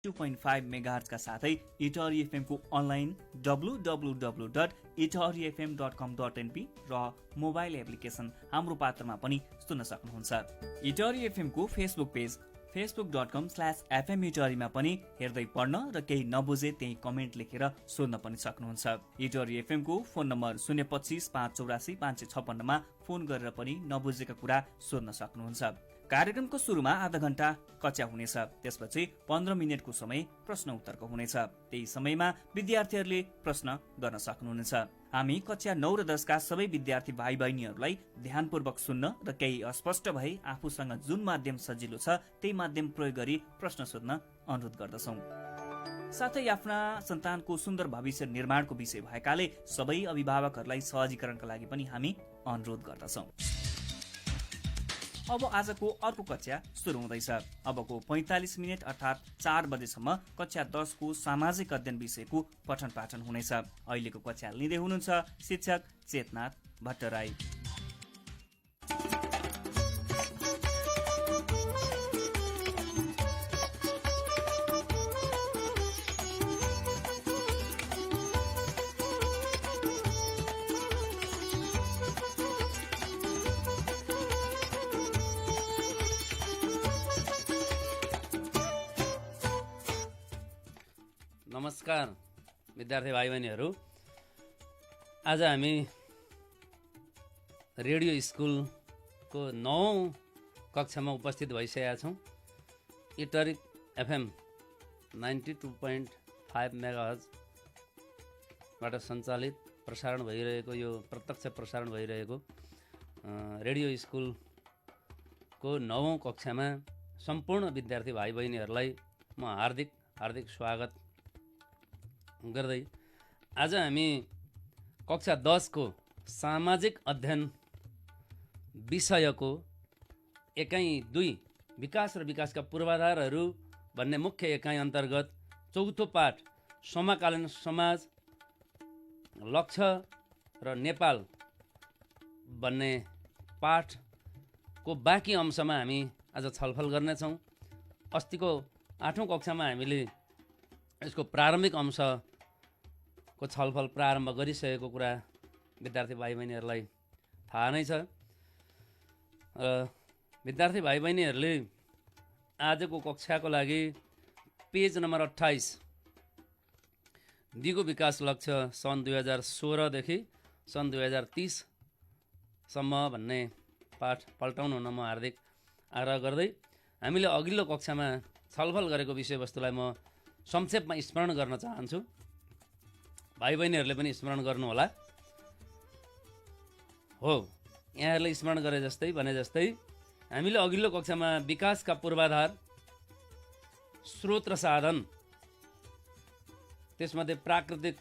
2.5 मेगाहर्जका साथै Itahari एफएमको online www.itahorifm.com.np र mobile application हाम्रो पात्रमा पनि सुन्न सक्नुहुन्छ। इटहरी एफएमको फेसबुक पेज facebook.com/fmitahari पनि हेर्दै पढ्न र केही नबुझे त्यही कमेन्ट लेखेर सोध्न पनि सक्नुहुन्छ। इटहरी एफएमको फोन नम्बर 025 584 556 मा फोन गरेर पनि नबुझेका कुरा सोध्न सक्नुहुन्छ। कार्यक्रमको सुरुमा आधा घण्टा कक्षा हुनेछ, त्यसपछि 15 मिनटको समय प्रश्न उत्तरको हुनेछ। त्यही समयमा विद्यार्थीहरूले प्रश्न गर्न सक्नुहुनेछ। हामी कक्षा 9 र 10 का सबै विद्यार्थी भाइ बहिनीहरूलाई ध्यानपूर्वक सुन्न र केही अस्पष्ट भए आफूसँग जुन माध्यम सजिलो छ त्यही माध्यम प्रयोग गरी प्रश्न सोध्न अनुरोध गर्दछौँ। साथै आफ्ना सन्तानको सुन्दर भविष्य निर्माणको विषय भएकाले सबै अभिभावकहरूलाई सहजीकरणका लागि पनि हामी अनुरोध गर्दछौँ। अब आजको अर्को कक्षा सुरु हुँदैछ। अबको 45 मिनट अर्थात् 4 बजेसम्म कक्षा 10 को सामाजिक अध्ययन विषयको पठन पाठन हुनेछ। अहिलेको कक्षा लिँदै हुनुहुन्छ शिक्षक चेतनाथ भट्टराई। नमस्कार विद्यार्थी भाइ बहिनीहरू, आज हामी रेडियो स्कुलको 9औं कक्षामा उपस्थित भइसकेका छौँ। इटहरी एफएम 92.5 मेगाहर्जबाट सञ्चालित प्रसारण भइरहेको यो प्रत्यक्ष प्रसारण भइरहेको रेडियो स्कुलको 9औं कक्षामा सम्पूर्ण विद्यार्थी भाइ बहिनीहरूलाई म हार्दिक स्वागत गर्दै आज हामी कक्षा 10 को सामाजिक अध्ययन विषयको एकाइ 2 विकास र विकासका पूर्वाधारहरू भन्ने मुख्य एकाइ अन्तर्गत चौथो पाठ समकालीन समाज, लक्ष्य र नेपाल भन्ने पाठको बाँकी अंशमा हामी आज छलफल गर्नेछौँ। अस्तिको 8औं कक्षामा हामीले यसको प्रारम्भिक अंशको छलफल प्रारम्भ गरिसकेको कुरा विद्यार्थी भाइ बहिनीहरूलाई थाहा नै छ। विद्यार्थी भाइ बहिनीहरूले आजको कक्षाको लागि पेज नम्बर 28 दिगो विकास लक्ष्य सन् 2016 देखि सन् 2030 सम्म भन्ने पाठ पल्टाउनु हुन म हार्दिक आग्रह गर्दै हामीले अघिल्लो कक्षामा छलफल गरेको विषयवस्तुलाई म संक्षेपमा स्मरण गर्न चाहन्छु। भाइ बहिनीहरूले पनि स्मरण गर्नुहोला। हो, यहाँहरूले स्मरण गरे जस्तै भने जस्तै हामीले अघिल्लो कक्षामा विकासका पूर्वाधार, स्रोत र साधन, त्यसमध्ये प्राकृतिक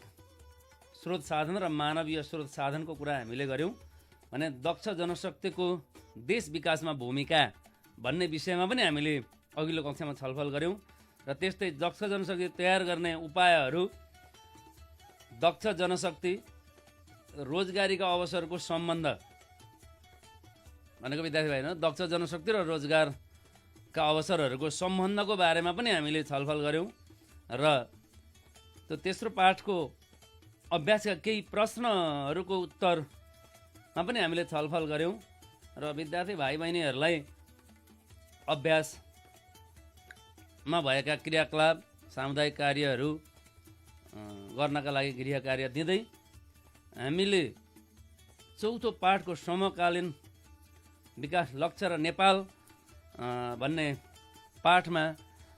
स्रोत साधन र मानवीय स्रोत साधनको कुरा हामीले गऱ्यौँ। भने दक्ष जनशक्तिको देश विकासमा भूमिका भन्ने विषयमा पनि हामीले अघिल्लो कक्षामा छलफल गऱ्यौँ। र त्यस्तै दक्ष जनशक्ति तयार गर्ने उपायहरू, दक्ष जनशक्ति रोजगारीका अवसरको सम्बन्ध भनेको विद्यार्थी भाइ दक्ष जनशक्ति र रोजगारका अवसरहरूको सम्बन्धको बारेमा पनि हामीले छलफल गऱ्यौँ। र त्यो तेस्रो पाठको अभ्यासका केही प्रश्नहरूको उत्तरमा पनि हामीले छलफल गऱ्यौँ। र विद्यार्थी भाइ बहिनीहरूलाई अभ्यासमा भएका क्रियाकलाप, सामुदायिक कार्यहरू गर्नका लागि गृह कार्य दिँदै हामीले चौथो पाठको समकालीन विकास लक्ष्य र नेपाल भन्ने पाठमा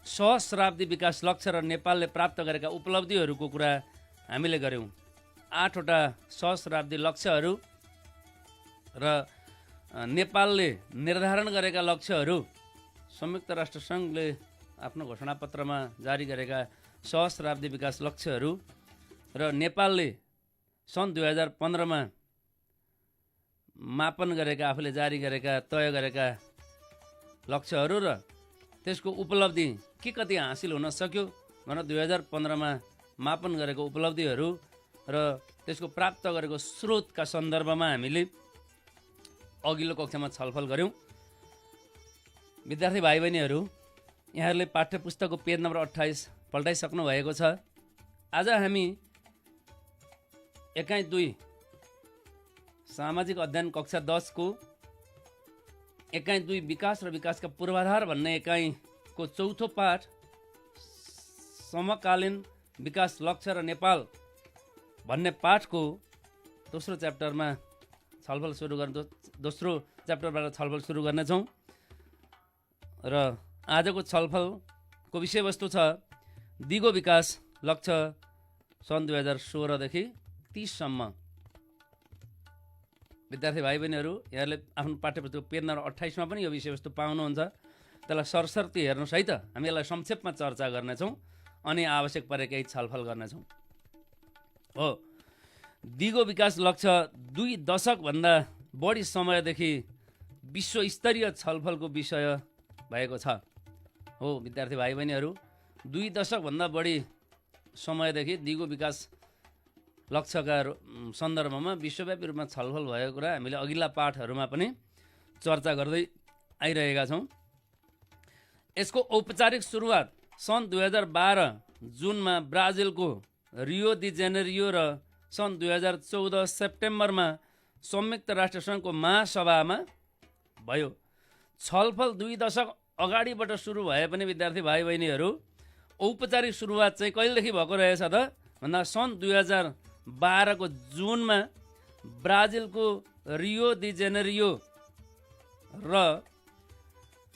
सहस्राब्दी विकास लक्ष्य र नेपालले प्राप्त गरेका उपलब्धिहरूको कुरा हामीले गऱ्यौँ। 8 वटा सहस्राब्दी लक्ष्यहरू र नेपालले निर्धारण गरेका लक्ष्यहरू, संयुक्त राष्ट्र सङ्घले आफ्नो घोषणापत्रमा जारी गरेका सहस्राब्दी विकास लक्ष्यहरू र नेपालले सन् 2015 मा मापन गरेका, आफूले जारी गरेका, तय गरेका लक्ष्यहरू र त्यसको उपलब्धि के कति हासिल हुन सक्यो भनेर 2015 मा मापन गरेको उपलब्धिहरू र त्यसको प्राप्त गरेको स्रोतका सन्दर्भमा हामीले अघिल्लो कक्षामा छलफल गऱ्यौँ। विद्यार्थी भाइ बहिनीहरू, यहाँहरूले पाठ्य पुस्तकको पेज नम्बर 28 पल्टाइसक्नु भएको छ। आज हामी एकाइ 2 सामाजिक अध्ययन कक्षा 10 को एकाइ 2 विकास र विकासका पूर्वाधार भन्ने एकाइको चौथो पाठ समकालीन विकास लक्ष्य र नेपाल भन्ने पाठको दोस्रो च्याप्टरबाट छलफल सुरु गर्नेछौँ र आजको छलफलको विषयवस्तु छ दिगो विकास लक्ष्य सन् 2016 देखि 30 सम्म। विद्यार्थी भाइ बहिनीहरू, यहाँले आफ्नो पाठ्यपुस्तकको पेज नम्बर 28 मा पनि यो विषयवस्तु पाउनुहुन्छ। त्यसलाई सरसर्ती हेर्नुहोस् है त। हामी यसलाई संक्षेपमा चर्चा गर्नेछौँ अनि आवश्यक परे केही छलफल गर्नेछौँ। हो, दिगो विकास लक्ष्य 2 दशकभन्दा बढी समयदेखि विश्वस्तरीय छलफलको विषय भएको छ। हो विद्यार्थी भाइ बहिनीहरू, 2 दशकभन्दा बढी समयदेखि दिगो विकास लक्ष्यका सन्दर्भमा विश्वव्यापी रूपमा छलफल भएको कुरा हामीले अघिल्ला पाठहरूमा पनि चर्चा गर्दै आइरहेका छौँ। यसको औपचारिक सुरुवात सन् 2012 जुनमा ब्राजिलको रियो डी जेनेरियो र सन् 2014 सेप्टेम्बरमा संयुक्त राष्ट्रसङ्घको महासभामा भयो। छलफल 2 दशक अगाडिबाट सुरु भए पनि विद्यार्थी भाइ बहिनीहरू, औपचारिक सुरुवात चाहिँ कहिलेदेखि भएको रहेछ त भन्दा सन् 2012 को जुनमा ब्राजिलको रियो डी जेनेरियो र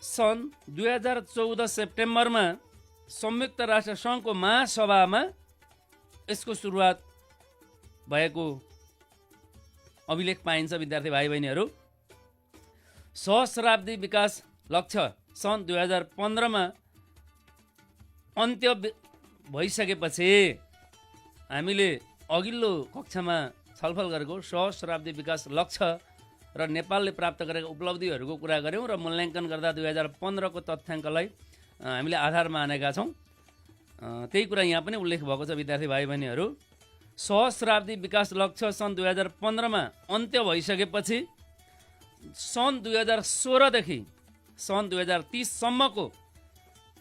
सन् 2014 सेप्टेम्बरमा संयुक्त राष्ट्रसङ्घको महासभामा यसको सुरुवात भएको अभिलेख पाइन्छ। विद्यार्थी भाइ बहिनीहरू, सहस्राब्दी विकास लक्ष्य सन् 2015 मा अन्त्य भइसकेपछि हामीले अघिल्लो कक्षामा छलफल गरेको सहस्राब्दी विकास लक्ष्य र नेपालले प्राप्त गरेका उपलब्धिहरूको कुरा गऱ्यौँ र मूल्याङ्कन गर्दा 2015 को तथ्याङ्कलाई हामीले आधार मानेका छौँ। त्यही कुरा यहाँ पनि उल्लेख भएको छ। विद्यार्थी भाइ बहिनीहरू, सहस्राब्दी विकास लक्ष्य सन् 2015 मा अन्त्य भइसकेपछि सन् 2016 देखि सन् 2030 सम्मको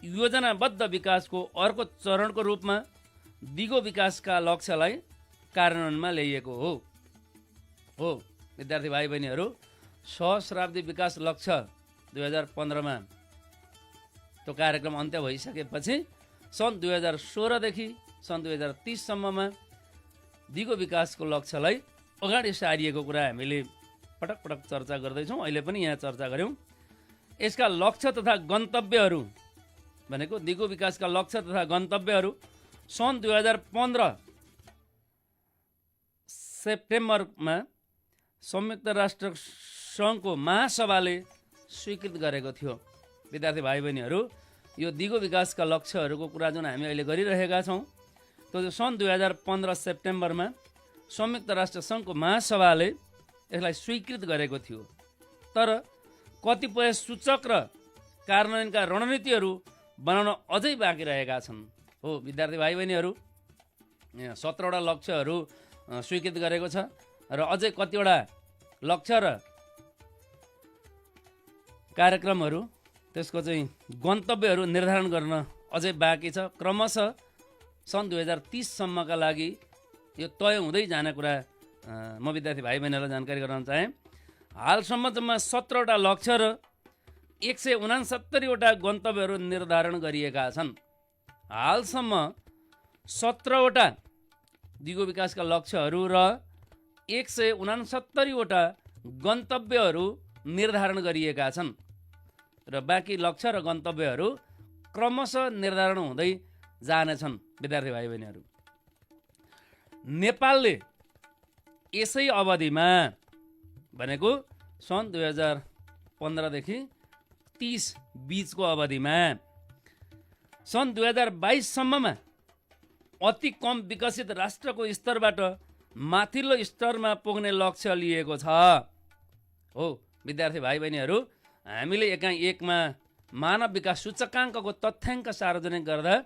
योजनाबद्ध विकासको अर्को चरणको रूपमा दिगो विकासका लक्ष्यलाई कार्यान्वयनमा ल्याइएको हो। हो विद्यार्थी भाइ बहिनीहरू, सहस्राब्दी विकास लक्ष्य 2015 मा त्यो कार्यक्रम अन्त्य भइसकेपछि सन् 2016 देखि सन् 2030 सम्ममा दिगो विकासको लक्ष्यलाई अगाडि सारिएको कुरा हामीले पटक पटक चर्चा गर्दैछौँ। अहिले पनि यहाँ चर्चा गऱ्यौँ। यसका लक्ष्य तथा गन्तव्यहरू भनेको दिगो विकासका लक्ष्य तथा गन्तव्यहरू सन् 2015 सेप्टेम्बरमा संयुक्त राष्ट्र सङ्घको महासभाले स्वीकृत गरेको थियो। विद्यार्थी भाइ बहिनीहरू, यो दिगो विकासका लक्ष्यहरूको कुरा जुन हामी अहिले गरिरहेका छौँ त्यो सन् 2015 सेप्टेम्बरमा संयुक्त राष्ट्र सङ्घको महासभाले यसलाई स्वीकृत गरेको थियो। तर कतिपय सूचक र कार्यान्वयनका रणनीतिहरू बनाउन अझै बाँकी रहेका छन्। हो विद्यार्थी भाइ बहिनीहरू, 17वटा लक्ष्यहरू स्वीकृत गरेको छ र अझै कतिवटा लक्ष्य र कार्यक्रमहरू त्यसको चाहिँ गन्तव्यहरू निर्धारण गर्न अझै बाँकी छ। क्रमशः सन् 2030 सम्मका लागि यो तय हुँदै जाने कुरा म विद्यार्थी भाइ बहिनीहरूलाई जानकारी गराउन चाहेँ। हालसम्म जम्मा 17वटा लक्ष्य र 169वटा गन्तव्यहरू निर्धारण गरिएका छन्। हालसम्म 17वटा दिगो विकासका लक्ष्यहरू र 169वटा गन्तव्यहरू निर्धारण गरिएका छन् र बाँकी लक्ष्य र गन्तव्यहरू क्रमशः निर्धारण हुँदै जानेछन्। विद्यार्थी भाइ बहिनीहरू, नेपालले यसै अवधिमा भनेको सन् 2015 देखि 30 बीचको अवधिमा सन् 2022 सम्ममा अति कम विकसित राष्ट्रको स्तरबाट माथिल्लो स्तरमा पुग्ने लक्ष्य लिएको छ। हो विद्यार्थी भाइ बहिनीहरू, हामीले एकाइ 1 मा मानव विकास सूचकाङ्कको तथ्याङ्क सार्वजनिक गर्दा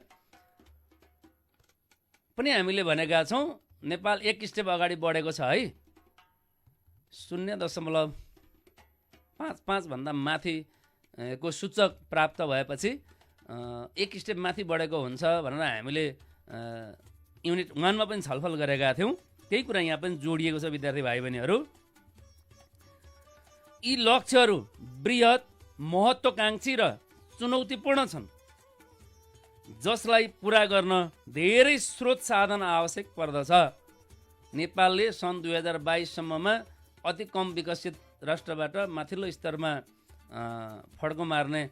पनि हामीले भनेका छौँ नेपाल 1 स्टेप अगाडि बढेको छ है। 0.55 भन्दा माथि को सूचक प्राप्त भएपछि एक स्टेप माथि बढेको हुन्छ भनेर हामीले युनिट 1 मा पनि छलफल गरेका थियौँ। त्यही कुरा यहाँ पनि जोडिएको छ विद्यार्थी भाइ बहिनीहरू। यी लक्ष्यहरू बृहत, महत्त्वकाङ्क्षी र चुनौतीपूर्ण छन्, जसलाई पुरा गर्न धेरै स्रोत साधन आवश्यक पर्दछ। नेपालले सन् 2022 सम्ममा अति कम विकसित राष्ट्रबाट माथिल्लो स्तरमा फड्को मार्ने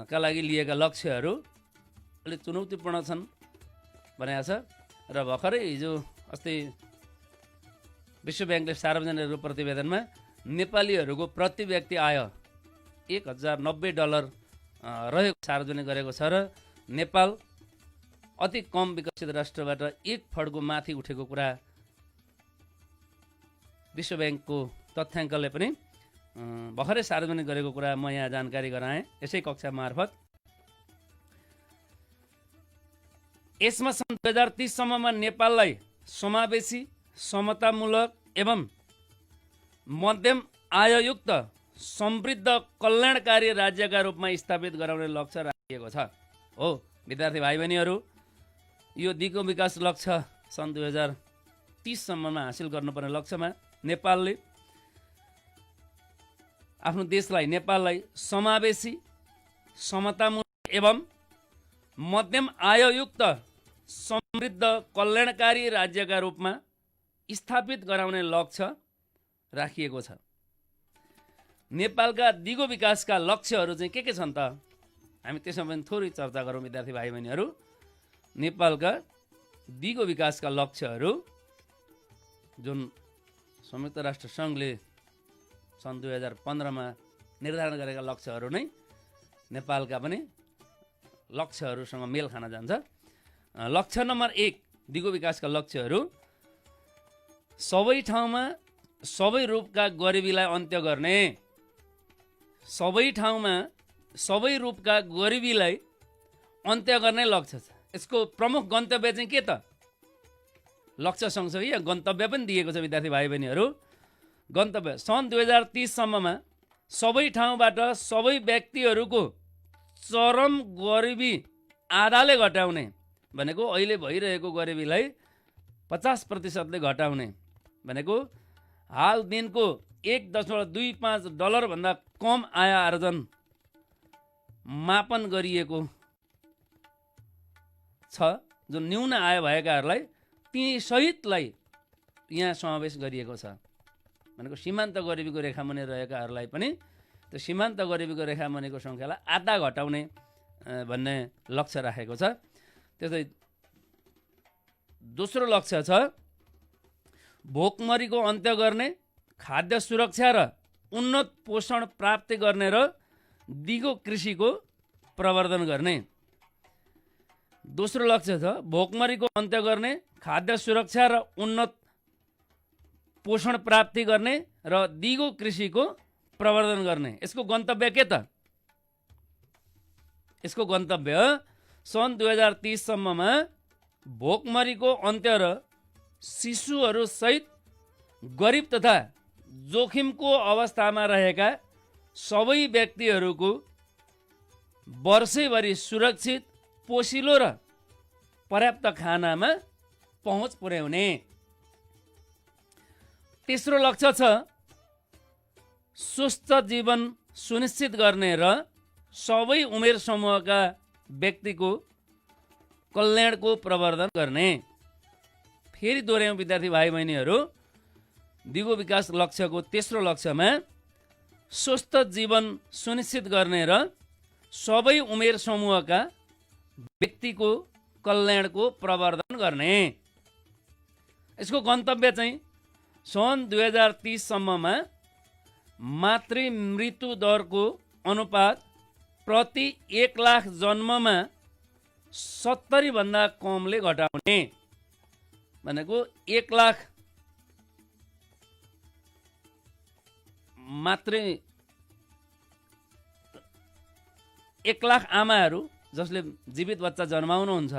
का लागि लिएका लक्ष्यहरू अलिक चुनौतीपूर्ण छन् भनेको छ। र भर्खरै हिजो अस्ति विश्व ब्याङ्कले सार्वजनिक रूप प्रतिवेदनमा नेपालीहरूको प्रति व्यक्ति आय $1090 रहेको सार्वजनिक गरेको छ र नेपाल अति कम विकसित राष्ट्रबाट एक फड्को माथि उठेको कुरा विश्व ब्याङ्कको तथ्याङ्कले पनि भर्खरै सार्वजनिक गरेको कुरा म यहाँ जानकारी गराएँ यसै कक्षा मार्फत। यसमा सन् 2030 सम्ममा नेपाललाई समावेशी, समतामूलक एवं मध्यम आययुक्त समृद्ध कल्याणकारी राज्यका रूपमा स्थापित गराउने लक्ष्य राखिएको छ। हो विद्यार्थी भाइ बहिनीहरू, यो दिगो विकास लक्ष्य सन् 2030 सम्ममा हासिल गर्नुपर्ने लक्ष्यमा नेपालले आफ्नो देशलाई, नेपाललाई समावेशी, समतामूलक एवं मध्यम आययुक्त समृद्ध कल्याणकारी राज्यका रूपमा स्थापित गराउने लक्ष्य राखिएको छ। नेपालका दिगो विकासका लक्ष्यहरू चाहिँ के छन् त? हामी त्यसमा पनि थोरै चर्चा गरौँ विद्यार्थी भाइ बहिनीहरू। नेपालका दिगो विकासका लक्ष्यहरू जुन संयुक्त राष्ट्र सङ्घले सन् 2015 मा निर्धारण गरेका लक्ष्यहरू नै नेपालका पनि लक्ष्यहरूसँग मेल खान जान्छ। लक्ष्य नम्बर 1 दिगो विकासका लक्ष्यहरू सबै ठाउँमा सबै रूपका गरिबीलाई अन्त्य गर्ने। सबै ठाउँमा सबै रूपका गरिबीलाई अन्त्य गर्ने लक्ष्य छ। यसको प्रमुख गन्तव्य चाहिँ के त? लक्ष्य सँगसँगै यहाँ गन्तव्य पनि दिएको छ विद्यार्थी भाइ बहिनीहरू। गन्तव्य सन् 2030 सम्ममा सबै ठाउँबाट सबै व्यक्तिहरूको चरम गरिबी आधाले घटाउने भनेको अहिले भइरहेको गरिबीलाई 50% घटाउने भनेको हाल दिनको $1.25 भन्दा कम आय आर्जन मापन गरिएको छ, जुन न्यून आय भएकाहरूलाई ती सहितलाई यहाँ समावेश गरिएको छ। भनेको सीमान्त गरिबीको रेखामुनि रहेकाहरूलाई पनि त्यो सीमान्त गरिबीको रेखामुनिको सङ्ख्यालाई आधा घटाउने भन्ने लक्ष्य राखेको छ। त्यसै दोस्रो लक्ष्य छ भोकमरीको अन्त्य गर्ने, खाद्य सुरक्षा र उन्नत पोषण प्राप्ति गर्ने र दिगो कृषिको प्रवर्धन गर्ने। दोस्रो लक्ष्य छ भोकमरीको अन्त्य गर्ने, खाद्य सुरक्षा र उन्नत पोषण प्राप्ति गर्ने र दिगो कृषिको प्रवर्धन गर्ने। यसको गन्तव्य के त? यसको गन्तव्य सन् 2030 सम्ममा भोकमरीको अन्त्य र शिशुहरू सहित गरिब तथा जोखिमको अवस्थामा रहेका सबै व्यक्तिहरूको वर्षैभरि सुरक्षित, पोषिलो र पर्याप्त खानामा पहुँच पुर्याउने। तेस्रो लक्ष्य छ स्वस्थ जीवन सुनिश्चित गर्ने र सबै उमेर समूहका व्यक्तिको कल्याणको प्रवर्धन गर्ने। फेरि दोहोऱ्याउँ विद्यार्थी भाइ बहिनीहरू, दिगो विकास लक्ष्यको तेस्रो लक्ष्यमा स्वस्थ जीवन सुनिश्चित गर्ने र सबै उमेर समूहका व्यक्तिको कल्याणको प्रवर्धन गर्ने। यसको गन्तव्य चाहिँ सन् 2030 सम्ममा मातृ मृत्यु दरको अनुपात प्रति 1 लाख जन्ममा 70 भन्दा कमले घटाउने। भनेको 1 लाख आमाहरू जसले जीवित बच्चा जन्माउनुहुन्छ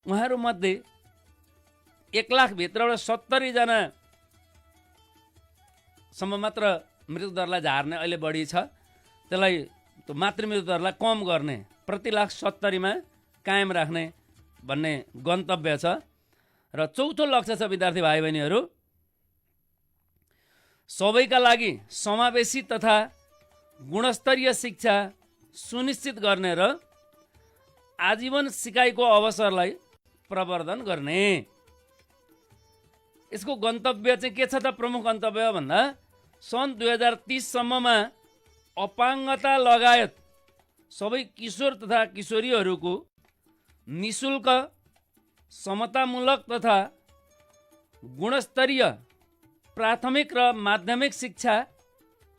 उहाँहरू मध्ये 1 लाख भित्रबाट 70 जना सम्म मात्र मृत्यु दरलाई झार्ने अहिले बढी छ। त्यसलाई त्यो मातृ मृत्यु दरलाई कम गर्ने प्रति लाख 70मा कायम राख्ने भन्ने गन्तव्य छ। र चौथो लक्ष्य छ विद्यार्थी भाइ बहिनीहरू, सबैका लागि समावेशी तथा गुणस्तरीय शिक्षा सुनिश्चित गर्ने र आजीवन सिकाइको अवसरलाई प्रवर्धन गर्ने। यसको गन्तव्य चाहिँ के छ त? प्रमुख गन्तव्य भन्दा सन् 2030 सम्ममा अपाङ्गता लगायत सबै किशोर तथा किशोरीहरूको निशुल्क, समतामूलक तथा गुणस्तरीय प्राथमिक र माध्यमिक शिक्षा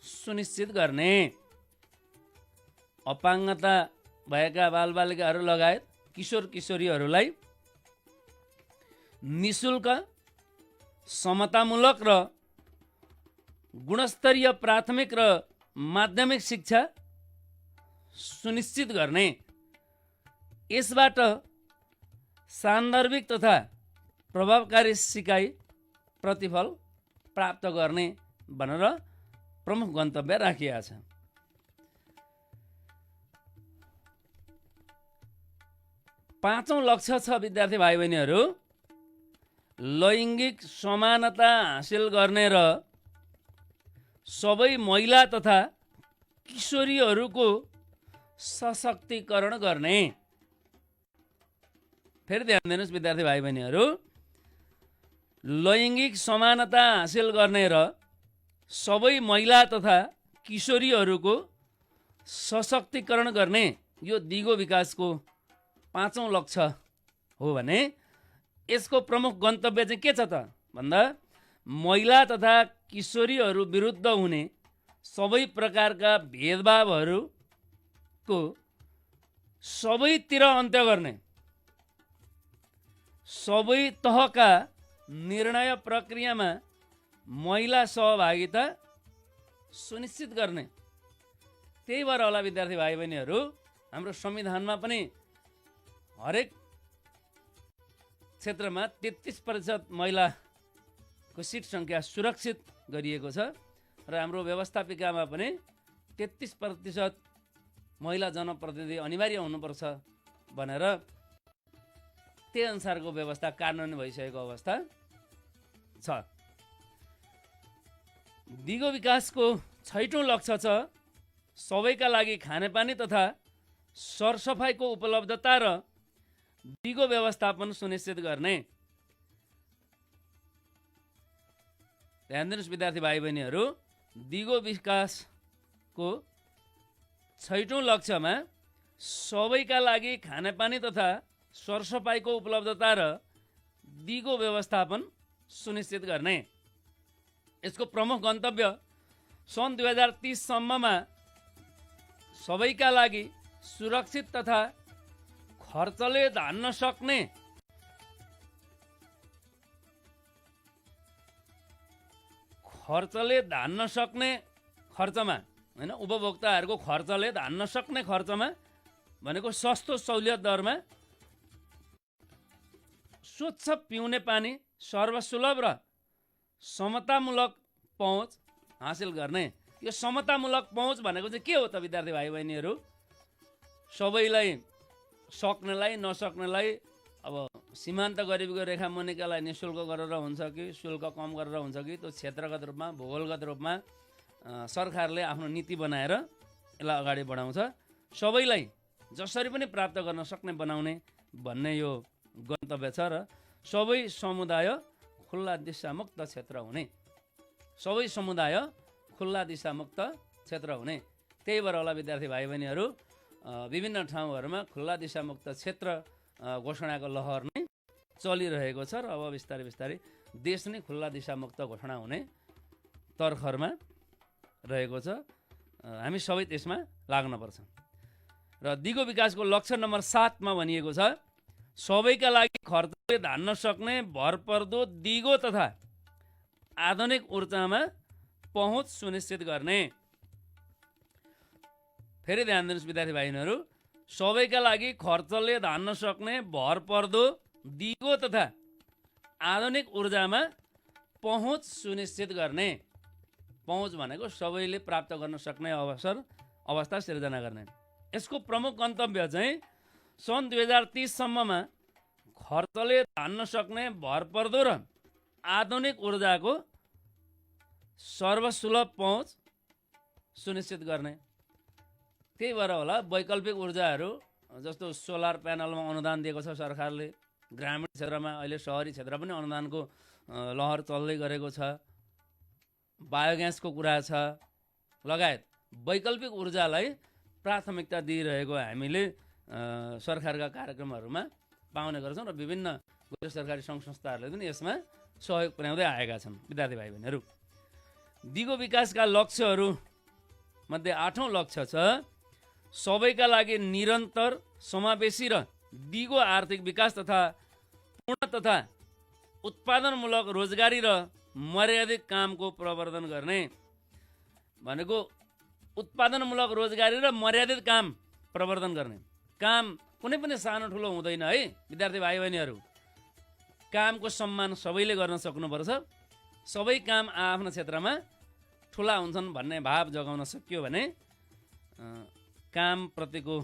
सुनिश्चित गर्ने। अपाङ्गता भएका बालबालिकाहरू लगायत किशोर किशोरीहरूलाई निशुल्क, समतामूलक र गुणस्तरीय प्राथमिक र माध्यमिक शिक्षा सुनिश्चित गर्ने। यसबाट सान्दर्भिक तथा प्रभावकारी सिकाइ प्रतिफल प्राप्त गर्ने भनेर प्रमुख गन्तव्य राखिएको छ। पाँचौं लक्ष्य छ विद्यार्थी भाइ बहिनीहरू, लैङ्गिक समानता हासिल गर्ने र सबै महिला तथा किशोरीहरूको सशक्तिकरण गर्ने। फेरि ध्यान दिनुहोस् विद्यार्थी भाइ बहिनीहरू, लैङ्गिक समानता हासिल गर्ने र सबै महिला तथा किशोरीहरूको सशक्तिकरण गर्ने यो दिगो विकासको पाँचौं लक्ष्य हो भने यसको प्रमुख गन्तव्य चाहिँ के छ त भन्दा महिला तथा किशोरीहरू विरुद्ध हुने सबै प्रकारका भेदभावहरूको सबैतिर अन्त्य गर्ने, सबै तहका निर्णय प्रक्रियामा महिला सहभागिता सुनिश्चित गर्ने। त्यही भएर होला विद्यार्थी भाइ बहिनीहरू, हाम्रो संविधानमा पनि हरेक क्षेत्रमा 33% महिलाको सिट सङ्ख्या सुरक्षित गरिएको छ र हाम्रो व्यवस्थापिकामा पनि 33% महिला जनप्रतिनिधि अनिवार्य हुनुपर्छ भनेर त्यही अनुसारको व्यवस्था कार्यान्वयन भइसकेको अवस्था छ। दिगो विकासको 6औं लक्ष्य छ सबैका लागि खानेपानी तथा सरसफाइको उपलब्धता र दिगो व्यवस्थापन सुनिश्चित गर्ने। ध्यान दिनुहोस् विद्यार्थी भाइ बहिनीहरू, दिगो विकासको 6औं लक्ष्यमा सबैका लागि खानेपानी तथा सरसफाइको उपलब्धता र दिगो व्यवस्थापन सुनिश्चित गर्ने। यसको प्रमुख गन्तव्य सन् 2030 सम्ममा सबैका लागि सुरक्षित तथा खर्चले धान्न सक्ने खर्चमा हैन, उपभोक्ताहरूको खर्चले धान्न सक्ने खर्चमा भनेको सस्तो सहुलियत दरमा स्वच्छ पिउने पानी सर्वसुलभ र समतामूलक पहुँच हासिल गर्ने। यो समतामूलक पहुँच भनेको चाहिँ के हो त विद्यार्थी भाइ बहिनीहरू? सबैलाई, सक्नेलाई नसक्नेलाई, अब सीमान्त गरिबीको रेखा मुनिकालाई निःशुल्क गरेर हुन्छ कि शुल्क कम गरेर हुन्छ कि त्यो क्षेत्रगत रूपमा, भूगोलगत रूपमा सरकारले आफ्नो नीति बनाएर यसलाई अगाडि बढाउँछ। सबैलाई जसरी पनि प्राप्त गर्न सक्ने बनाउने भन्ने यो गन्तव्य छ र सबै समुदाय खुल्ला दिशामुक्त क्षेत्र हुने, सबै समुदाय खुल्ला दिशामुक्त क्षेत्र हुने। त्यही भएर होला विद्यार्थी भाइ बहिनीहरू, विभिन्न ठाउँहरूमा खुल्ला दिशामुक्त क्षेत्र घोषणाको लहर नै चलिरहेको छ र अब बिस्तारै बिस्तारै देश नै खुल्ला दिशामुक्त घोषणा हुने तर्खरमा रहेको छ। हामी सबै त्यसमा लाग्नुपर्छ। र दिगो विकासको लक्ष्य नम्बर 7 मा भनिएको छ सबैका लागि खर्चले धान्न सक्ने भरपर्दो दिगो तथा आधुनिक ऊर्जामा पहुँच सुनिश्चित गर्ने। फेरि ध्यान दिनुहोस् विद्यार्थी भाइहरू, सबैका लागि खर्चले धान्न सक्ने भरपर्दो दिगो तथा आधुनिक ऊर्जामा पहुँच सुनिश्चित गर्ने। पहुँच भनेको सबैले प्राप्त गर्न सक्ने अवस्था सिर्जना गर्ने। यसको प्रमुख गन्तव्य चाहिँ सन् 2030 सम्ममा खर्चले धान्न सक्ने भरपर्दो र आधुनिक ऊर्जाको सर्वसुलभ पहुँच सुनिश्चित गर्ने। त्यही भएर होला वैकल्पिक ऊर्जाहरू जस्तो सोलर प्यानलमा अनुदान दिएको छ सरकारले, ग्रामीण क्षेत्रमा अहिले सहरी क्षेत्र पनि अनुदानको लहर चल्दै गरेको छ, बायोग्यासको कुरा छ लगायत वैकल्पिक ऊर्जालाई प्राथमिकता दिइरहेको हामीले सरकारका कार्यक्रमहरूमा पाउने गर्छौँ र विभिन्न गैर सरकारी सङ्घ संस्थाहरूले पनि यसमा सहयोग पुर्याउँदै आएका छन्। विद्यार्थी भाइ बहिनीहरू, दिगो विकासका लक्ष्यहरू मध्ये 8औं लक्ष्य छ सबैका लागि निरन्तर समावेशी र दिगो आर्थिक विकास तथा पूर्ण तथा उत्पादनमूलक रोजगारी र मर्यादित कामको प्रवर्धन गर्ने। भनेको उत्पादनमूलक रोजगारी र मर्यादित काम प्रवर्धन गर्ने। काम कुनै पनि सानो ठुलो हुँदैन है विद्यार्थी भाइ बहिनीहरू। कामको सम्मान सबैले गर्न सक्नुपर्छ। सबै काम आफ्नो क्षेत्रमा ठुला हुन्छन् भन्ने भाव जगाउन सकियो भने कामप्रतिको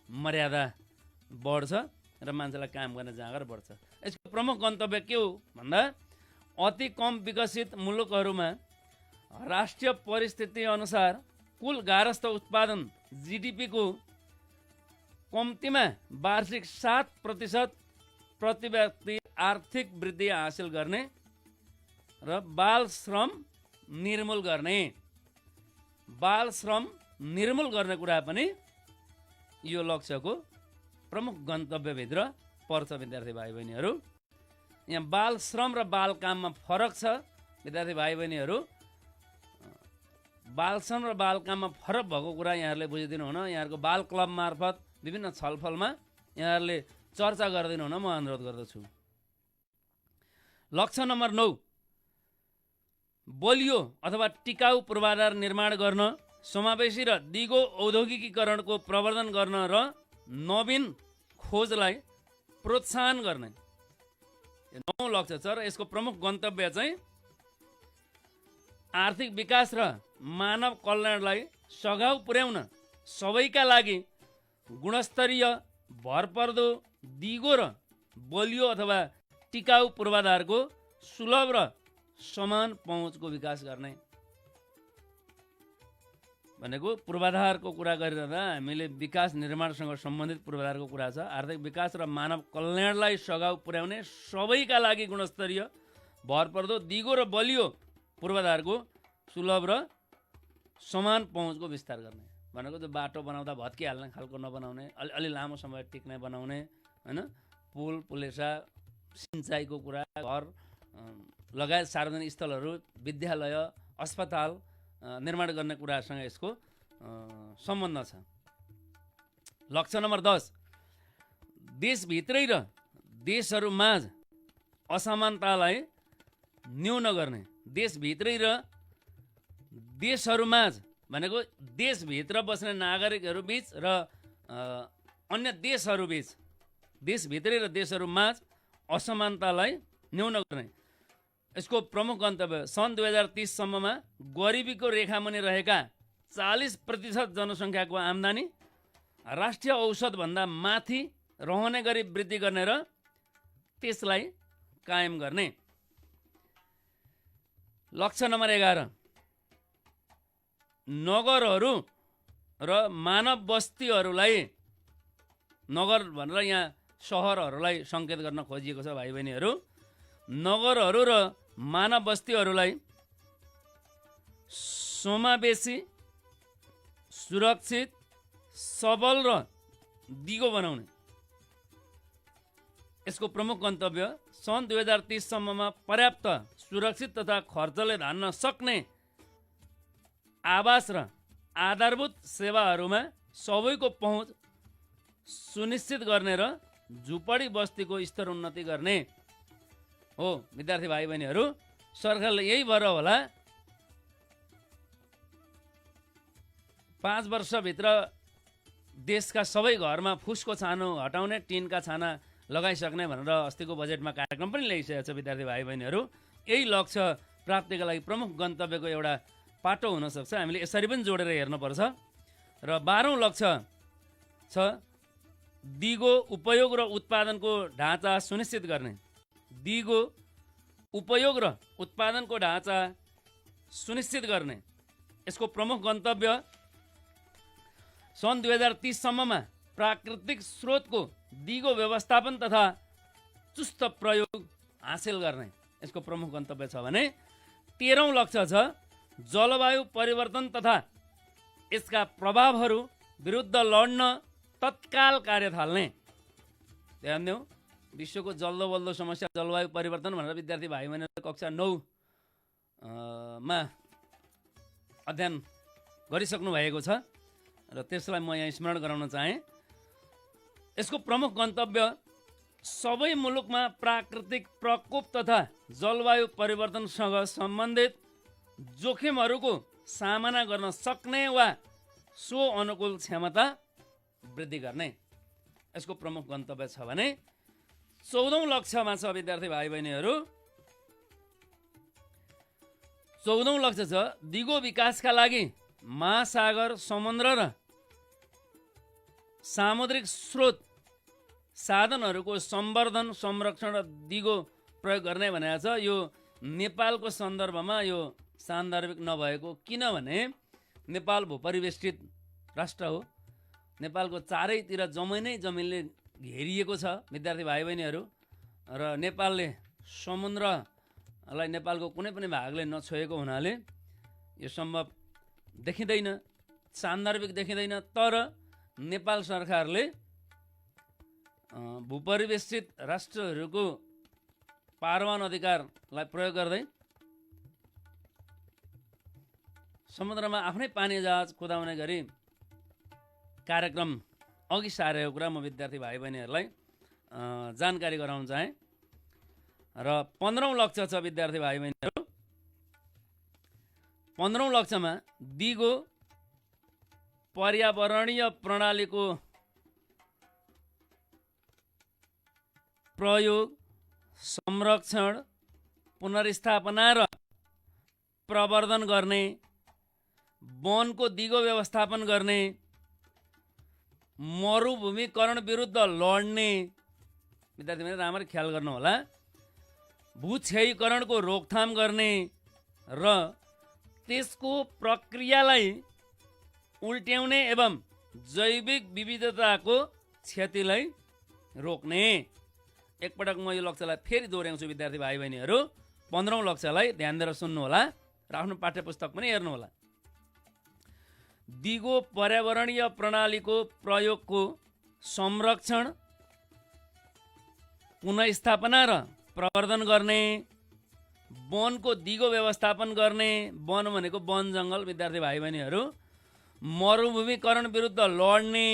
मर्यादा बढ्छ र मान्छेलाई काम गर्ने जाँगर बढ्छ। यसको प्रमुख गन्तव्य के हो भन्दा अति कम विकसित मुलुकहरूमा राष्ट्रिय परिस्थिति अनुसार कुल गारस्थ उत्पादन जीडीपीको कम्तीमा वार्षिक 7% प्रति व्यक्ति आर्थिक वृद्धि हासिल गर्ने र बाल श्रम निर्मूल गर्ने। बाल श्रम निर्मूल गर्ने कुरा पनि यो लक्ष्यको प्रमुख गन्तव्यभित्र पर्छ। विद्यार्थी भाइ बहिनीहरू, यहाँ बाल श्रम र बाल काममा फरक छ। विद्यार्थी भाइ बहिनीहरू, बाल श्रम र बाल काममा फरक भएको कुरा यहाँहरूले बुझिदिनु हुन यहाँहरूको बाल क्लब मार्फत विभिन्न छलफलमा यहाँहरूले चर्चा गरिदिनु हुन म अनुरोध गर्दछु। लक्ष्य नम्बर 9, बलियो अथवा टिकाउ पूर्वाधार निर्माण गर्न, समावेशी र दिगो औद्योगिकीकरणको प्रवर्धन गर्न र नवीन खोजलाई प्रोत्साहन गर्ने। 9औं लक्ष्य छ र यसको प्रमुख गन्तव्य चाहिँ आर्थिक विकास र मानव कल्याणलाई सघाउ पुर्याउन सबैका लागि गुणस्तरीय, भरपर्दो, दिगो र बलियो अथवा टिकाउ पूर्वाधारको सुलभ र समान पहुँचको विकास गर्ने। भनेको पूर्वाधारको कुरा गरिरहँदा हामीले विकास निर्माणसँग सम्बन्धित पूर्वाधारको कुरा छ। आर्थिक विकास र मानव कल्याणलाई सघाउ पुर्याउने सबैका लागि गुणस्तरीय, भरपर्दो, दिगो र बलियो पूर्वाधारको सुलभ र समान पहुँचको विस्तार गर्ने। भनेको त्यो बाटो बनाउँदा भत्किहाल्ने खालको नबनाउने, अलि लामो समय टिक्ने बनाउने, होइन, पुल पुलेसा, सिँचाइको कुरा, घर लगायत सार्वजनिक स्थलहरू, विद्यालय, अस्पताल निर्माण गर्ने कुरासँग यसको सम्बन्ध छ। लक्ष्य नम्बर 10, देशभित्रै र देशहरूमाझ असमानतालाई न्यून गर्ने। देशभित्रै र देशहरूमाझ भनेको देशभित्र बस्ने नागरिकहरू बीच र अन्य देशहरू बीच, देशभित्रै र देशहरूमाझ असमानतालाई न्यून गर्ने। यसको प्रमुख गन्तव्य सन् 2030 सम्ममा गरिबीको रेखामुनि रहेका 40% जनसङ्ख्याको आम्दानी राष्ट्रिय औसतभन्दा माथि रहने गरी वृद्धि गर्ने र त्यसलाई कायम गर्ने। लक्ष्य नम्बर 11, नगरहरू र मानव बस्तीहरूलाई, नगर भनेर यहाँ सहरहरूलाई सङ्केत गर्न खोजिएको छ भाइ बहिनीहरू, नगरहरू र मानव बस्तीहरूलाई समावेशी, सुरक्षित, सबल र दिगो बनाउने। यसको प्रमुख गन्तव्य सन् 2030 सम्ममा पर्याप्त, सुरक्षित तथा खर्चले धान्न सक्ने आवास र आधारभूत सेवाहरूमा सबैको पहुँच सुनिश्चित गर्ने र झुपडी बस्तीको स्तर उन्नति गर्ने हो। विद्यार्थी भाइ बहिनीहरू, सरकारले यही भएर होला 5 वर्षभित्र देशका सबै घरमा फुसको छानो हटाउने, टिनका छाना लगाइसक्ने भनेर अस्तिको बजेटमा कार्यक्रम पनि ल्याइसकेको छ। विद्यार्थी भाइ बहिनीहरू, यही लक्ष्य प्राप्तिका लागि प्रमुख गन्तव्यको एउटा पाटो हुनसक्छ। हामीले यसरी पनि जोडेर हेर्नुपर्छ। र 12औं लक्ष्य छ दिगो उपयोग र उत्पादनको ढाँचा सुनिश्चित गर्ने। दिगो उपयोग र उत्पादनको ढाँचा सुनिश्चित गर्ने। यसको प्रमुख गन्तव्य सन् 2030 सम्ममा प्राकृतिक स्रोतको दिगो व्यवस्थापन तथा चुस्त प्रयोग हासिल गर्ने। यसको प्रमुख गन्तव्य छ भने 13औं लक्ष्य छ जलवायु परिवर्तन तथा यसका प्रभावहरू विरुद्ध लड्न तत्काल कार्य थाल्ने। ध्यान देऊ, विश्वको जल्दो बल्दो समस्या जलवायु परिवर्तन भनेर विद्यार्थी भाइ बहिनीहरूले कक्षा 9 मा अध्ययन गरिसक्नु भएको छ र त्यसलाई म यहाँ स्मरण गराउन चाहे। यसको प्रमुख गन्तव्य सबै मुलुकमा प्राकृतिक प्रकोप तथा जलवायु परिवर्तनसँग सम्बन्धित जोखिमहरूको सामना गर्न सक्ने वा सो अनुकूल क्षमता वृद्धि गर्ने। यसको प्रमुख गन्तव्य छ भने 14औं लक्ष्यमा छ विद्यार्थी भाइ बहिनीहरू। 14औं लक्ष्य छ दिगो विकासका लागि महासागर, समुद्र र सामुद्रिक स्रोत साधनहरूको संवर्धन, संरक्षण र दिगो प्रयोग गर्ने भनेको छ। यो नेपालको सन्दर्भमा यो सान्दर्भिक नभएको, किनभने नेपाल भूपरिवेष्टित राष्ट्र हो। नेपालको चारैतिर जमिनै जमिनले घेरिएको छ विद्यार्थी भाइ बहिनीहरू, र नेपालले समुद्रलाई नेपालको कुनै पनि भागले नछोएको हुनाले यो सम्भव देखिँदैन, सान्दर्भिक देखिँदैन। तर नेपाल सरकारले भूपरिवेष्टित राष्ट्रहरूको पारवान अधिकारलाई प्रयोग गर्दै समुद्रमा आफ्नै पानी जहाज कुदाउने गरी कार्यक्रम अघि सारेको कुरा म विद्यार्थी भाइ बहिनीहरूलाई जानकारी गराउन चाहे। र 15औं लक्ष्य छ विद्यार्थी भाइ बहिनीहरू। 15औं लक्ष्यमा दिगो पर्यावरणीय प्रणालीको प्रयोग, संरक्षण, पुनर्स्थापना र प्रवर्धन गर्ने, वनको दिगो व्यवस्थापन गर्ने, मरुभूमिकरण विरुद्ध लड्ने। विद्यार्थी बहिनी राम्ररी ख्याल गर्नु होला। भूक्षयीकरणको रोकथाम गर्ने र त्यसको प्रक्रियालाई उल्ट्याउने एवं जैविक विविधताको क्षतिलाई रोक्ने। एकपटक म यो लक्ष्यलाई फेरि दोहोऱ्याउँछु विद्यार्थी भाइ बहिनीहरू। 15औं लक्ष्यलाई ध्यान दिएर सुन्नु होला र आफ्नो पाठ्यपुस्तक पनि हेर्नु होला। दिगो पर्यावरणीय प्रणालीको प्रयोगको संरक्षण, पुनर्स्थापना र प्रवर्धन गर्ने, वनको दिगो व्यवस्थापन गर्ने। वन भनेको वन जङ्गल विद्यार्थी भाइ बहिनीहरू। मरुभूमिकरण विरुद्ध लड्ने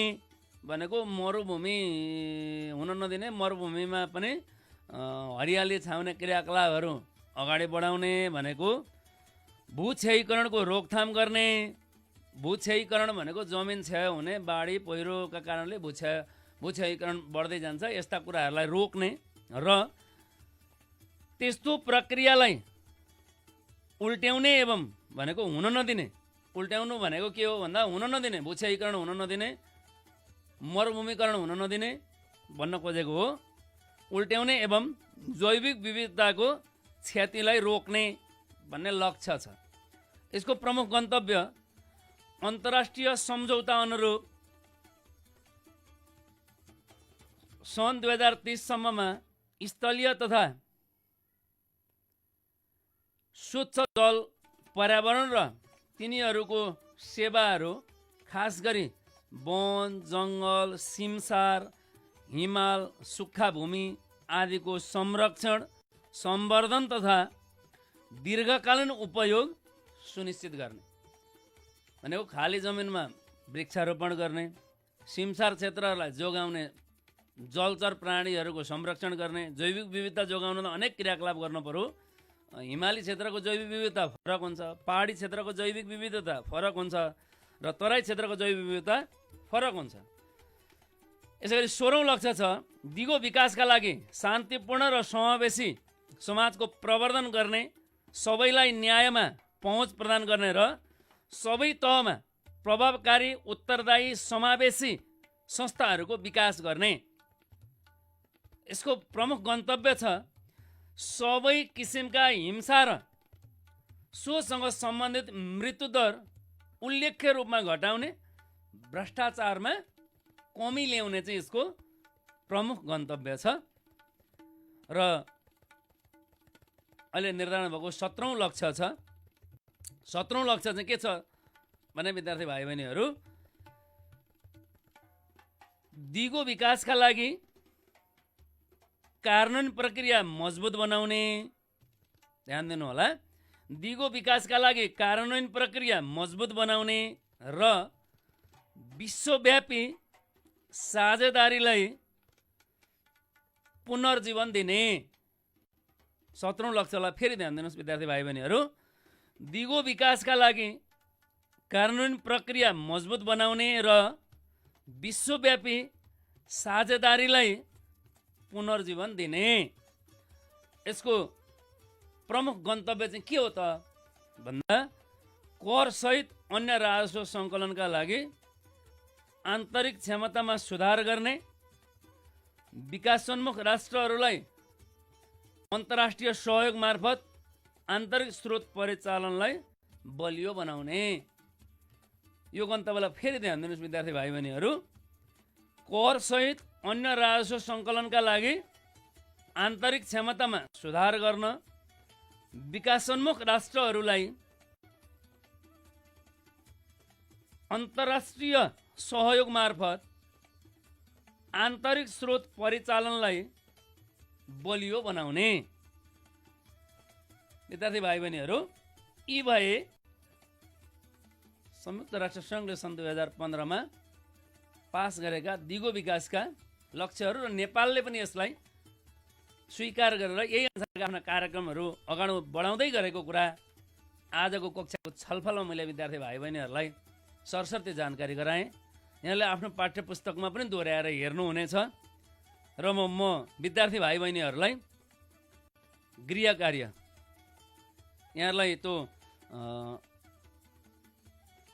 भनेको मरुभूमि हुन नदिने, मरुभूमिमा पनि हरियाली छाउने क्रियाकलापहरू अगाडि बढाउने भनेको। भूक्षयीकरणको रोकथाम गर्ने। भूक्षयीकरण भनेको जमिन क्षय हुने, बाढी पहिरोका कारणले भूक्षयीकरण बढ्दै जान्छ, यस्ता कुराहरूलाई रोक्ने र त्यस्तो प्रक्रियालाई उल्ट्याउने एवं भनेको हुन नदिने। उल्ट्याउनु भनेको के हो भन्दा हुन नदिने, भूक्षयीकरण हुन नदिने, मरुभूमिकरण हुन नदिने भन्न खोजेको हो। उल्ट्याउने एवं जैविक विविधताको क्षतिलाई रोक्ने भन्ने लक्ष्य छ। यसको प्रमुख गन्तव्य अन्तर्राष्ट्रिय सम्झौता अनुरूप सन् 2030 सम्ममा स्थलीय तथा स्वच्छ जल, पर्यावरण र तिनीहरूको सेवाहरू, खास गरी वन, जङ्गल, सिमसार, हिमाल, सुक्खा भूमि आदिको संरक्षण, संवर्धन तथा दीर्घकालीन उपयोग सुनिश्चित गर्ने भनेको खाली जमिनमा वृक्षारोपण गर्ने, सिमसार क्षेत्रहरूलाई जोगाउने, जलचर प्राणीहरूको संरक्षण गर्ने, जैविक विविधता जोगाउन अनेक क्रियाकलाप गर्न पर्यो। हिमाली क्षेत्रको जैविक विविधता फरक हुन्छ, पहाडी क्षेत्रको जैविक विविधता फरक हुन्छ र तराई क्षेत्रको जैविक विविधता फरक हुन्छ। यसैगरी 16औं लक्ष्य छ दिगो विकासका लागि शान्तिपूर्ण र समावेशी समाजको प्रवर्धन गर्ने, सबैलाई न्यायमा पहुँच प्रदान गर्ने र सबै तहमा प्रभावकारी, उत्तरदायी, समावेशी संस्थाहरूको विकास गर्ने। यसको प्रमुख गन्तव्य छ सबै किसिमका हिंसा र सोसँग सम्बन्धित मृत्युदर उल्लेख्य रूपमा घटाउने, भ्रष्टाचारमा कमी ल्याउने चाहिँ यसको प्रमुख गन्तव्य छ। र अहिले निर्धारण भएको 17औं लक्ष्य छ। 17औं लक्ष्य चाहिँ के छ भने विद्यार्थी भाइ बहिनीहरू, दिगो विकासका लागि कार्यान्वयन प्रक्रिया मजबुत बनाउने, ध्यान दिनु होला, दिगो विकासका लागि कार्यान्वयन प्रक्रिया मजबुत बनाउने र विश्वव्यापी साझेदारीलाई पुनर्जीवन दिने। 17औं लक्ष्यलाई फेरि ध्यान दिनुहोस् विद्यार्थी भाइ बहिनीहरू, दिगो विकासका लागि कार्यान्वयन प्रक्रिया मजबुत बनाउने र विश्वव्यापी साझेदारीलाई पुनर्जीवन दिने। यसको प्रमुख गन्तव्य चाहिँ के हो त भन्दा कर सहित अन्य राजस्व सङ्कलनका लागि आन्तरिक क्षमतामा सुधार गर्ने, विकासोन्मुख राष्ट्रहरूलाई अन्तर्राष्ट्रिय सहयोग मार्फत आन्तरिक स्रोत परिचालनलाई बलियो बनाउने। यो गन्तव्यलाई फेरि ध्यान दिनुहोस् विद्यार्थी भाइ बहिनीहरू, कर सहित अन्य राजस्व सङ्कलनका लागि आन्तरिक क्षमतामा सुधार गर्न, विकासोन्मुख राष्ट्रहरूलाई अन्तर्राष्ट्रिय सहयोग मार्फत आन्तरिक स्रोत परिचालनलाई बलियो बनाउने। विद्यार्थी भाइ बहिनीहरू, यी भए संयुक्त राष्ट्र सङ्घले सन् 2015मा पास गरेका दिगो विकासका लक्ष्यहरू र नेपालले पनि यसलाई स्वीकार गरेर यही अनुसारका आफ्ना कार्यक्रमहरू अगाडि बढाउँदै गरेको कुरा आजको कक्षाको छलफलमा मैले विद्यार्थी भाइ बहिनीहरूलाई सरसर्ती जानकारी गराएँ। यहाँले आफ्नो पाठ्य पुस्तकमा पनि दोहोऱ्याएर हेर्नुहुनेछ र म विद्यार्थी भाइ बहिनीहरूलाई गृह कार्य यहाँलाई त्यो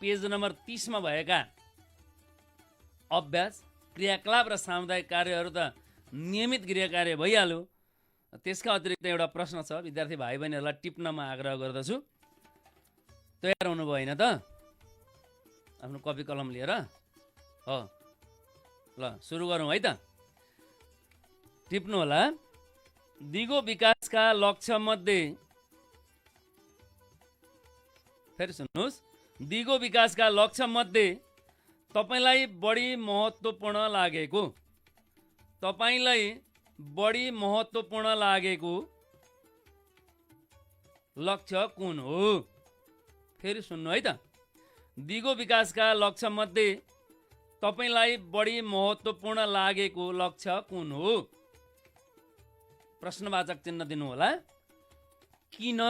पेज नम्बर 30 मा भएका अभ्यास, क्रियाकलाप र सामुदायिक कार्यहरू त नियमित गृह कार्य भइहाल्यो। त्यसका अतिरिक्त एउटा प्रश्न छ, विद्यार्थी भाइ बहिनीहरूलाई टिप्नमा आग्रह गर्दछु। तयार हुनुभयो होइन त? आफ्नो कपी कलम लिएर हो, ल सुरु गरौँ है त। टिप्नु होला, दिगो विकासका लक्ष्य मध्ये, फेरि सुन्नुहोस्, दिगो विकासका लक्ष्य मध्ये तपाईलाई बढी महत्त्वपूर्ण लागेको, तपाईलाई बढी महत्त्वपूर्ण लागेको लक्ष्य कुन हो? फेरि सुन्नु है त, दिगो विकासका लक्ष्य मध्ये तपाईलाई बढी महत्त्वपूर्ण लागेको लक्ष्य कुन हो? प्रश्नवाचक चिन्ह दिनु होला। किन?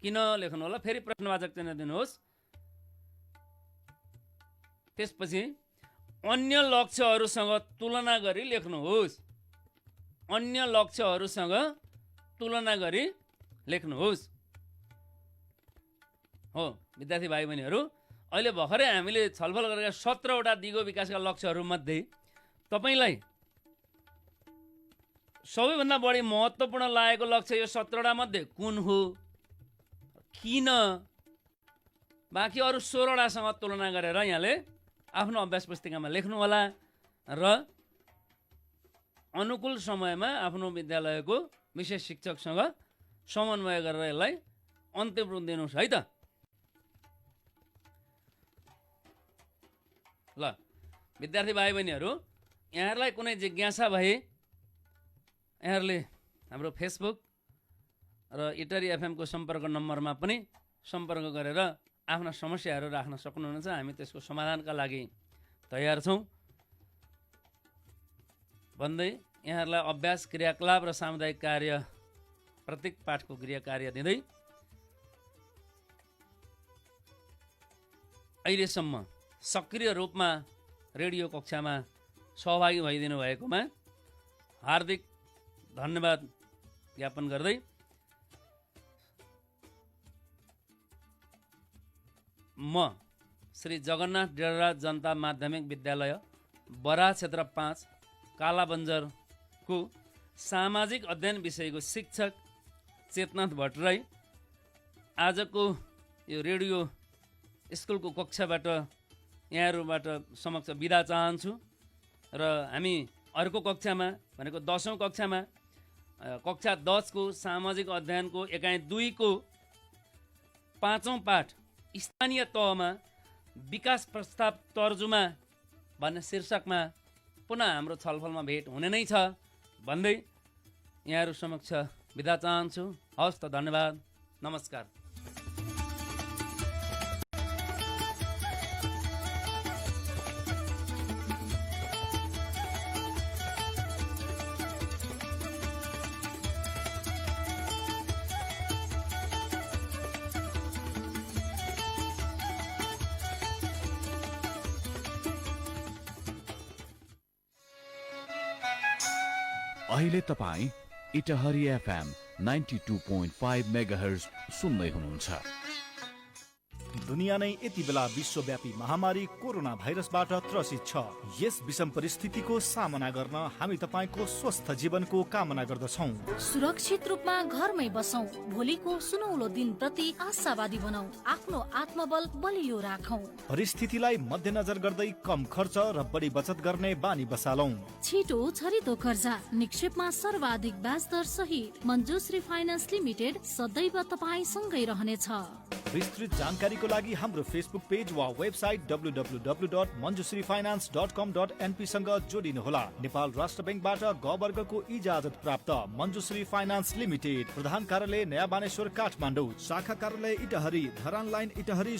किन लेख्नु होला। फेरि प्रश्नवाचक चिन्ह दिनुहोस्। त्यसपछि अन्य लक्ष्यहरूसँग तुलना गरी लेख्नुहोस्। अन्य लक्ष्यहरूसँग तुलना गरी लेख्नुहोस्। हो विद्यार्थी भाइ बहिनीहरू, अहिले भर्खरै हामीले छलफल गरेका 17वटा दिगो विकासका लक्ष्यहरूमध्ये तपाईलाई सबैभन्दा बढी महत्त्वपूर्ण लागेको लक्ष्य यो 17वटा मध्ये कुन हो, किन, बाँकी अरू 16वटासँग तुलना गरेर यहाँले आफ्नो अभ्यास पुस्तिकामा लेख्नु होला र अनुकूल समयमा आफ्नो विद्यालयको विशेष शिक्षकसँग समन्वय गरेर यसलाई अन्तिम रूप दिनुहोस् है त। ल विद्यार्थी भाइ बहिनीहरू, यहाँहरूलाई कुनै जिज्ञासा भए यहाँहरूले हाम्रो फेसबुक र इटरी एफएमको सम्पर्क नम्बरमा पनि सम्पर्क गरेर आफ्ना समस्याहरू राख्न सक्नुहुनेछ। हामी त्यसको समाधानका लागि तयार छौँ भन्दै यहाँहरूलाई अभ्यास, क्रियाकलाप र सामुदायिक कार्य प्रत्येक पाठको गृह कार्य दिँदै अहिलेसम्म सक्रिय रूपमा रेडियो कक्षामा सहभागी भइदिनु भएकोमा हार्दिक धन्यवाद ज्ञापन गर्दै म श्री जगन्नाथ डेराराज जनता माध्यमिक विद्यालय बरा क्षेत्र 5 कालाबन्जरको सामाजिक अध्ययन विषयको शिक्षक चेतनाथ भट्टराई आजको यो रेडियो स्कुलको कक्षाबाट यहाँहरूबाट समक्ष बिदा चाहन्छु र हामी अर्को कक्षामा भनेको 10औं कक्षामा कक्षा 10 को सामाजिक अध्ययनको एकाइ 2 को 5औं पाठ स्थानीय तहमा विकास प्रस्ताव तर्जुमा भन्ने शीर्षकमा पुनः हाम्रो छलफलमा भेट हुने नै छ भन्दै यहाँहरू समक्ष बिदा चाहन्छु। हवस् त, धन्यवाद, नमस्कार। अहिले तपाईं इटहरी एफएम 92.5 मेगाहर्ज सुन्दै हुनुहुन्छ। दुनिया नै यति बेला विश्वव्यापी महामारी कोरोना भाइरसबाट त्रसित छ। यस विषम परिस्थितिको सामना गर्न हामी तपाईको स्वस्थ जीवनको कामना गर्दछौँ। सुरक्षित रूपमा घरमै बसौं, भोलिको सुनौलो दिन प्रति आशावादी बनौं, आफ्नो आत्मबल बलियो राखौं। परिस्थितिलाई मध्यनजर गर्दै कम खर्च र बढी बचत गर्ने बानी बसालौं। छिटो छरितो कर्जा, निक्षेपमा सर्वाधिक ब्याज दर सहित मञ्जुश्री फाइनान्स लिमिटेड सदैव तपाईसँगै रहनेछ। विस्तृत जानकारीको लागि हाम्रो फेसबुक पेज वा वेबसाइट www.manjusrifinance.com.np सँग जोडिनुहोला। नेपाल राष्ट्र बैंकबाट ग वर्गको इजाजत प्राप्त मञ्जुश्री फाइनान्स लिमिटेड, प्रधान कार्यालय नयाँ बानेश्वर काठमाडौँ, शाखा कार्यालय इटहरी, धरान लाइन इटहरी।